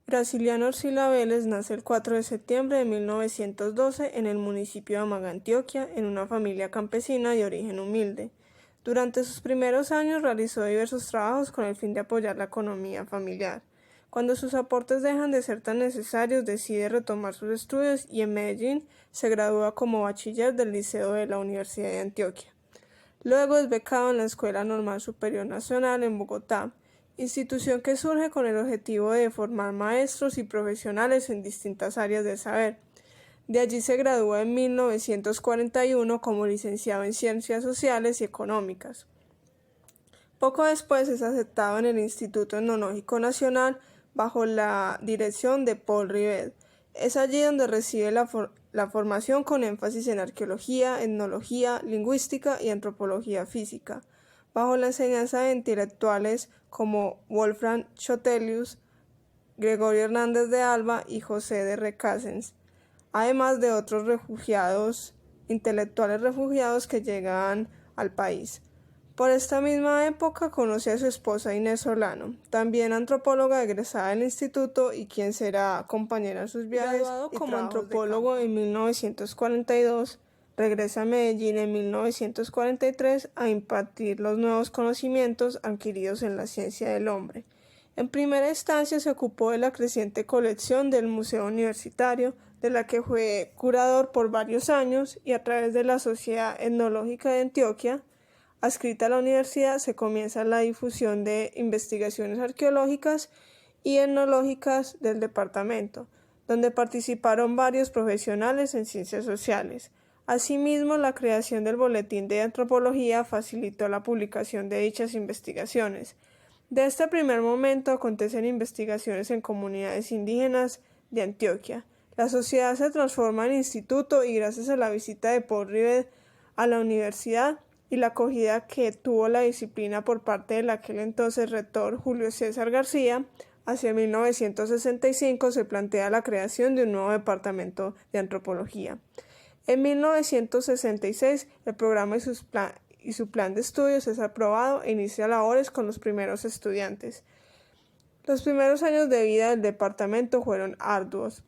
Graciliano Orcila Vélez nace el 4 de septiembre de 1912 en el municipio de Amaga, Antioquia, en una familia campesina de origen humilde. Durante sus primeros años realizó diversos trabajos con el fin de apoyar la economía familiar. Cuando sus aportes dejan de ser tan necesarios, decide retomar sus estudios y en Medellín se gradúa como bachiller del Liceo de la Universidad de Antioquia. Luego es becado en la Escuela Normal Superior Nacional en Bogotá, institución que surge con el objetivo de formar maestros y profesionales en distintas áreas del saber. De allí se gradúa en 1941 como licenciado en Ciencias Sociales y Económicas. Poco después es aceptado en el Instituto Etnológico Nacional bajo la dirección de Paul Rivet. Es allí donde recibe la formación con énfasis en arqueología, etnología, lingüística y antropología física, bajo la enseñanza de intelectuales como Wolfram Schotelius, Gregorio Hernández de Alba y José de Recasens, además de otros intelectuales refugiados que llegan al país. Por esta misma época conoce a su esposa Inés Solano, también antropóloga egresada del instituto y quien será compañera en sus viajes. Graduado como antropólogo en 1942, regresa a Medellín en 1943 a impartir los nuevos conocimientos adquiridos en la ciencia del hombre. En primera instancia se ocupó de la creciente colección del Museo Universitario, de la que fue curador por varios años, y a través de la Sociedad Etnológica de Antioquia, adscrita a la universidad, se comienza la difusión de investigaciones arqueológicas y etnológicas del departamento, donde participaron varios profesionales en ciencias sociales. Asimismo, la creación del Boletín de Antropología facilitó la publicación de dichas investigaciones. De este primer momento acontecen investigaciones en comunidades indígenas de Antioquia. La sociedad se transforma en instituto y gracias a la visita de Paul Rivet a la universidad y la acogida que tuvo la disciplina por parte del aquel entonces rector Julio César García, hacia 1965 se plantea la creación de un nuevo departamento de antropología. En 1966 el programa y su plan de estudios es aprobado e inicia labores con los primeros estudiantes. Los primeros años de vida del departamento fueron arduos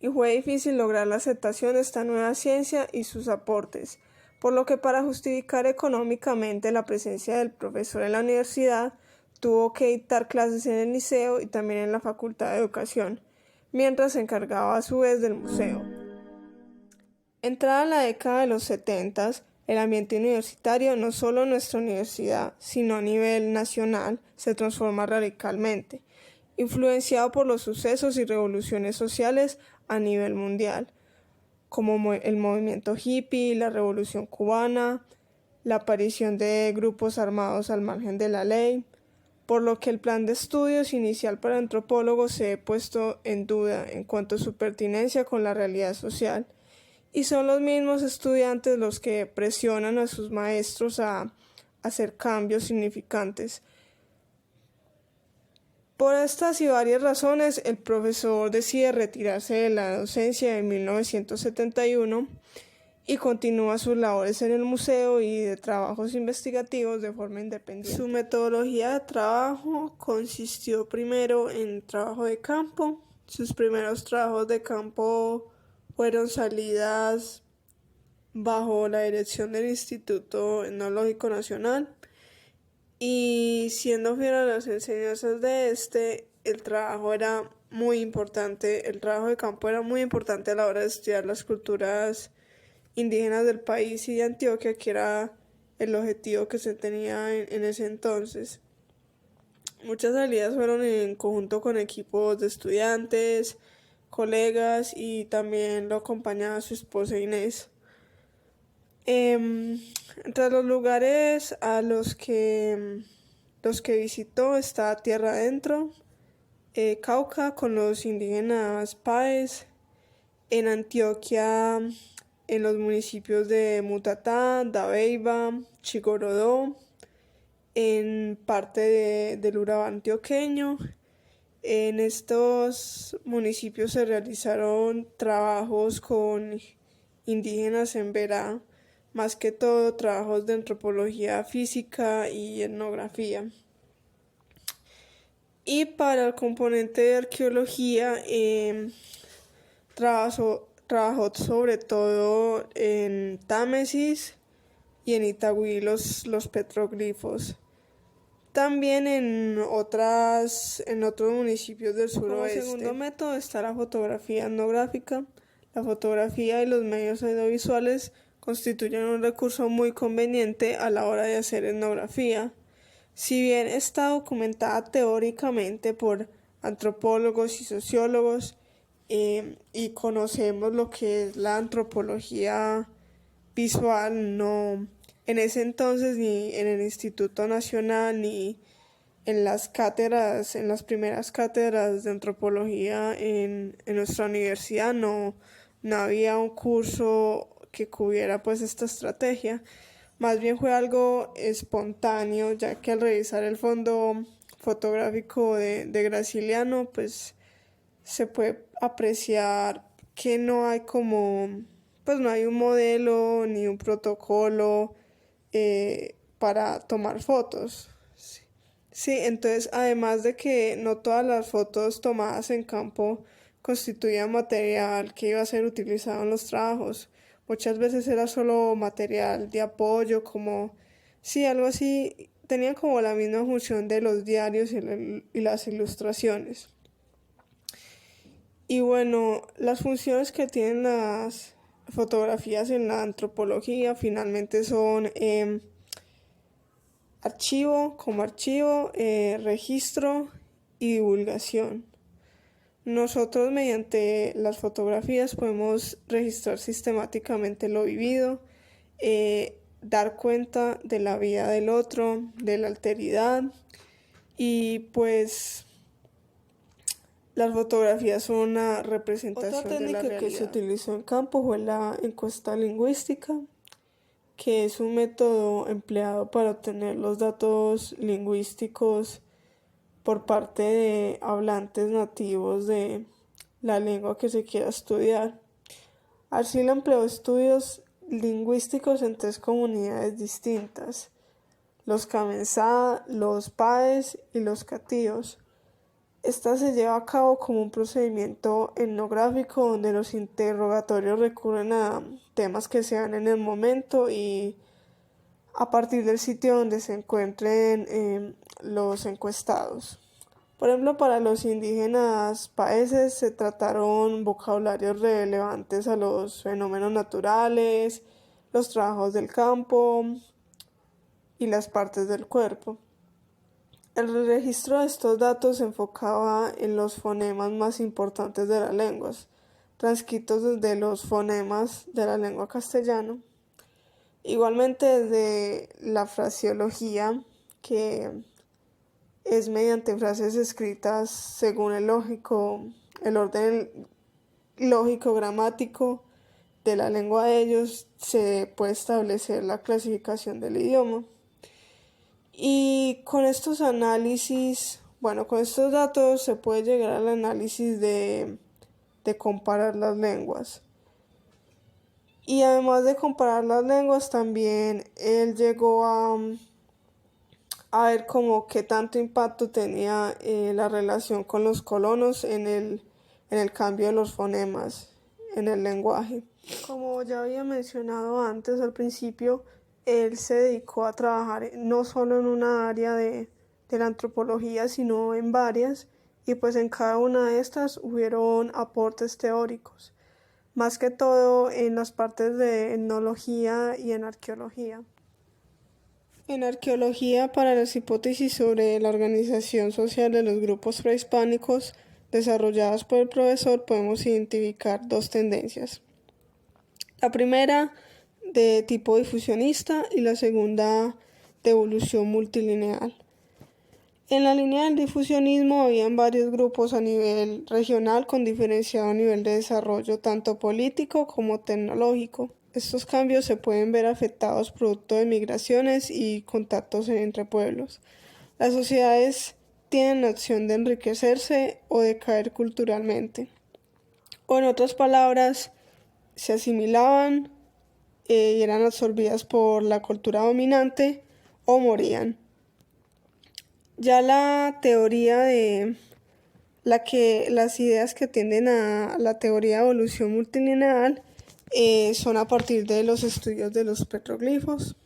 y fue difícil lograr la aceptación de esta nueva ciencia y sus aportes, por lo que para justificar económicamente la presencia del profesor en la universidad, tuvo que dictar clases en el liceo y también en la Facultad de Educación, mientras se encargaba a su vez del museo. Entrada la década de los 70, el ambiente universitario, no solo en nuestra universidad, sino a nivel nacional, se transforma radicalmente, influenciado por los sucesos y revoluciones sociales a nivel mundial, como el movimiento hippie, la revolución cubana, la aparición de grupos armados al margen de la ley, por lo que el plan de estudios inicial para antropólogos se ha puesto en duda en cuanto a su pertinencia con la realidad social, y son los mismos estudiantes los que presionan a sus maestros a hacer cambios significantes. Por estas y varias razones, el profesor decide retirarse de la docencia en 1971 y continúa sus labores en el museo y de trabajos investigativos de forma independiente. Su metodología de trabajo consistió primero en trabajo de campo. Sus primeros trabajos de campo fueron salidas bajo la dirección del Instituto Etnológico Nacional. Y siendo fiel a las enseñanzas de el trabajo era muy importante, el trabajo de campo era muy importante a la hora de estudiar las culturas indígenas del país y de Antioquia, que era el objetivo que se tenía en ese entonces. Muchas salidas fueron en conjunto con equipos de estudiantes, colegas, y también lo acompañaba su esposa Inés. Entre los lugares a los que visitó está Tierra Adentro, Cauca con los indígenas Páez, en Antioquia en los municipios de Mutatá, Dabeiba, Chigorodó, en parte del Urabá antioqueño. En estos municipios se realizaron trabajos con indígenas en Verá, más que todo trabajos de antropología física y etnografía. Y para el componente de arqueología, trabajó sobre todo en Támesis y en Itagüí los petroglifos. También en otros municipios del suroeste. Como segundo método está la fotografía etnográfica. La fotografía y los medios audiovisuales constituyen un recurso muy conveniente a la hora de hacer etnografía. Si bien está documentada teóricamente por antropólogos y sociólogos, y conocemos lo que es la antropología visual, no en ese entonces ni en el Instituto Nacional ni en las cátedras, en las primeras cátedras de antropología en nuestra universidad no había un curso que cubriera pues esta estrategia. Más bien fue algo espontáneo, ya que al revisar el fondo fotográfico de Graciliano, pues se puede apreciar que no hay no hay un modelo ni un protocolo para tomar fotos. Sí, entonces además de que no todas las fotos tomadas en campo constituían material que iba a ser utilizado en los trabajos. Muchas veces era solo material de apoyo, algo así, tenía como la misma función de los diarios y las ilustraciones. Y bueno, las funciones que tienen las fotografías en la antropología finalmente son archivo, registro y divulgación. Nosotros mediante las fotografías podemos registrar sistemáticamente lo vivido, dar cuenta de la vida del otro, de la alteridad, y pues las fotografías son una representación de la realidad. Otra técnica que se utilizó en campo fue la encuesta lingüística, que es un método empleado para obtener los datos lingüísticos por parte de hablantes nativos de la lengua que se quiera estudiar. Arcila empleó estudios lingüísticos en 3 comunidades distintas: los Camensá, los Paes y los Catíos. Esta se lleva a cabo como un procedimiento etnográfico donde los interrogatorios recurren a temas que se dan en el momento y a partir del sitio donde se encuentren los encuestados. Por ejemplo, para los indígenas paeses se trataron vocabularios relevantes a los fenómenos naturales, los trabajos del campo y las partes del cuerpo. El registro de estos datos se enfocaba en los fonemas más importantes de las lenguas, transcritos desde los fonemas de la lengua castellana. Igualmente desde la fraseología, que es mediante frases escritas según el orden lógico gramático de la lengua de ellos, se puede establecer la clasificación del idioma. Y con estos datos se puede llegar al análisis de comparar las lenguas. Y además de comparar las lenguas, también él llegó a ver como qué tanto impacto tenía la relación con los colonos en el cambio de los fonemas en el lenguaje. Como ya había mencionado antes al principio, él se dedicó a trabajar no solo en una área de la antropología, sino en varias, y pues en cada una de estas hubieron aportes teóricos, más que todo en las partes de etnología y en arqueología. En arqueología, para las hipótesis sobre la organización social de los grupos prehispánicos desarrolladas por el profesor, podemos identificar 2 tendencias. La primera, de tipo difusionista, y la segunda, de evolución multilineal. En la línea del difusionismo habían varios grupos a nivel regional con diferenciado nivel de desarrollo tanto político como tecnológico. Estos cambios se pueden ver afectados producto de migraciones y contactos entre pueblos. Las sociedades tienen la opción de enriquecerse o de caer culturalmente. O en otras palabras, se asimilaban y eran absorbidas por la cultura dominante o morían. Ya la teoría de las ideas que tienden a la teoría de evolución multilineal son a partir de los estudios de los petroglifos.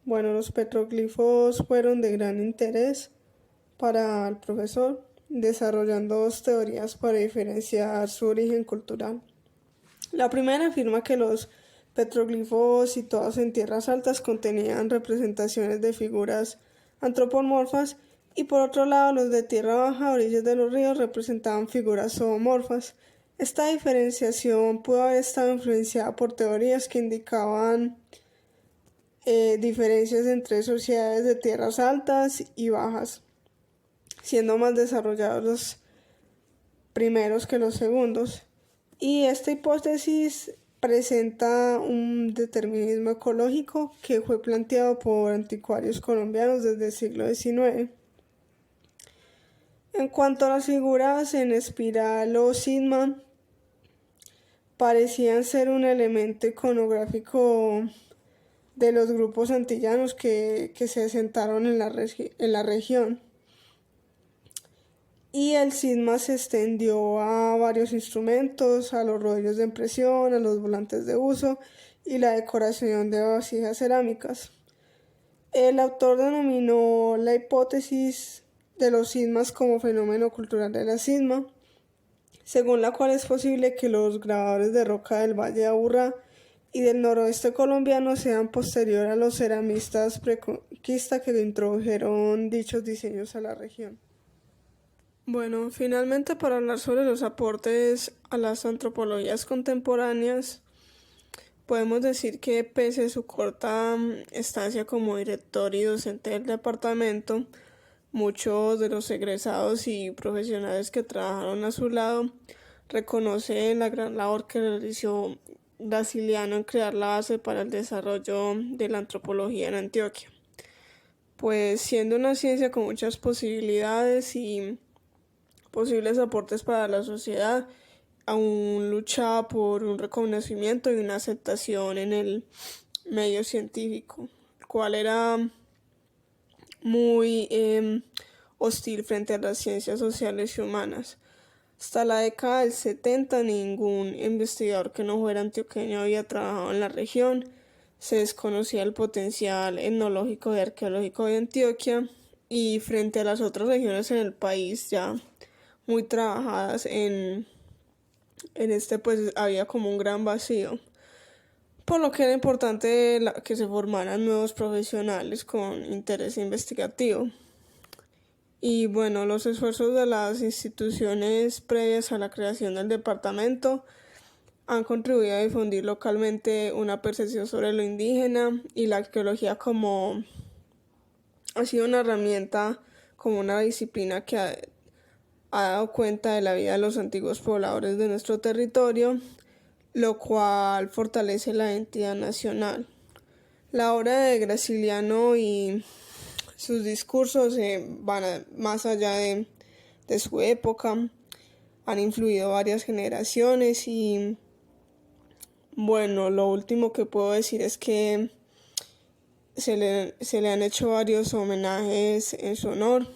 Bueno, los petroglifos fueron de gran interés para el profesor, desarrollando dos teorías para diferenciar su origen cultural. La primera afirma que los petroglifos situados en tierras altas contenían representaciones de figuras antropomorfas y por otro lado los de tierra baja a orillas de los ríos representaban figuras zoomorfas. Esta diferenciación pudo haber estado influenciada por teorías que indicaban diferencias entre sociedades de tierras altas y bajas, siendo más desarrollados los primeros que los segundos. Y esta hipótesis presenta un determinismo ecológico que fue planteado por anticuarios colombianos desde el siglo XIX. En cuanto a las figuras en espiral o sigma, parecían ser un elemento iconográfico de los grupos antillanos que se asentaron en la región. Y el sigma se extendió a varios instrumentos, a los rodillos de impresión, a los volantes de uso y la decoración de vasijas cerámicas. El autor denominó la hipótesis de los sigmas como fenómeno cultural de la cisma, según la cual es posible que los grabadores de roca del Valle de Aburrá y del noroeste colombiano sean posteriores a los ceramistas preconquista que introdujeron dichos diseños a la región. Bueno, finalmente para hablar sobre los aportes a las antropologías contemporáneas, podemos decir que pese a su corta estancia como director y docente del departamento, muchos de los egresados y profesionales que trabajaron a su lado reconocen la gran labor que realizó Graciliano en crear la base para el desarrollo de la antropología en Antioquia. Pues siendo una ciencia con muchas posibilidades y posibles aportes para la sociedad, aún luchaba por un reconocimiento y una aceptación en el medio científico, el cual era muy hostil frente a las ciencias sociales y humanas. Hasta la década del 70 ningún investigador que no fuera antioqueño había trabajado en la región. Se desconocía el potencial etnológico y arqueológico de Antioquia y frente a las otras regiones en el país ya muy trabajadas en este pues había como un gran vacío, por lo que era importante que se formaran nuevos profesionales con interés investigativo. Y bueno, los esfuerzos de las instituciones previas a la creación del departamento han contribuido a difundir localmente una percepción sobre lo indígena y la arqueología como ha sido una herramienta, como una disciplina que ha dado cuenta de la vida de los antiguos pobladores de nuestro territorio, lo cual fortalece la identidad nacional. La obra de Graciliano y sus discursos van más allá de su época, han influido varias generaciones y bueno, lo último que puedo decir es que se le han hecho varios homenajes en su honor.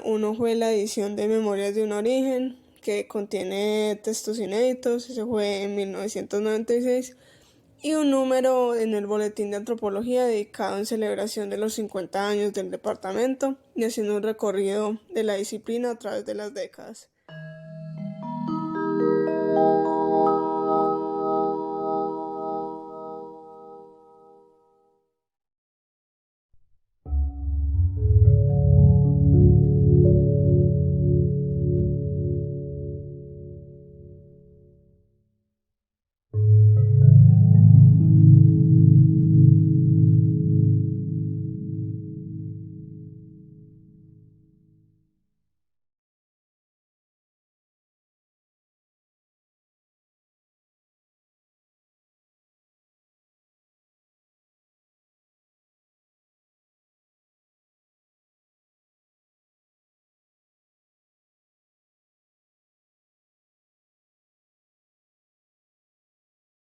Uno fue la edición de Memorias de un Origen, que contiene textos inéditos, ese fue en 1996, y un número en el Boletín de Antropología dedicado en celebración de los 50 años del departamento y haciendo un recorrido de la disciplina a través de las décadas.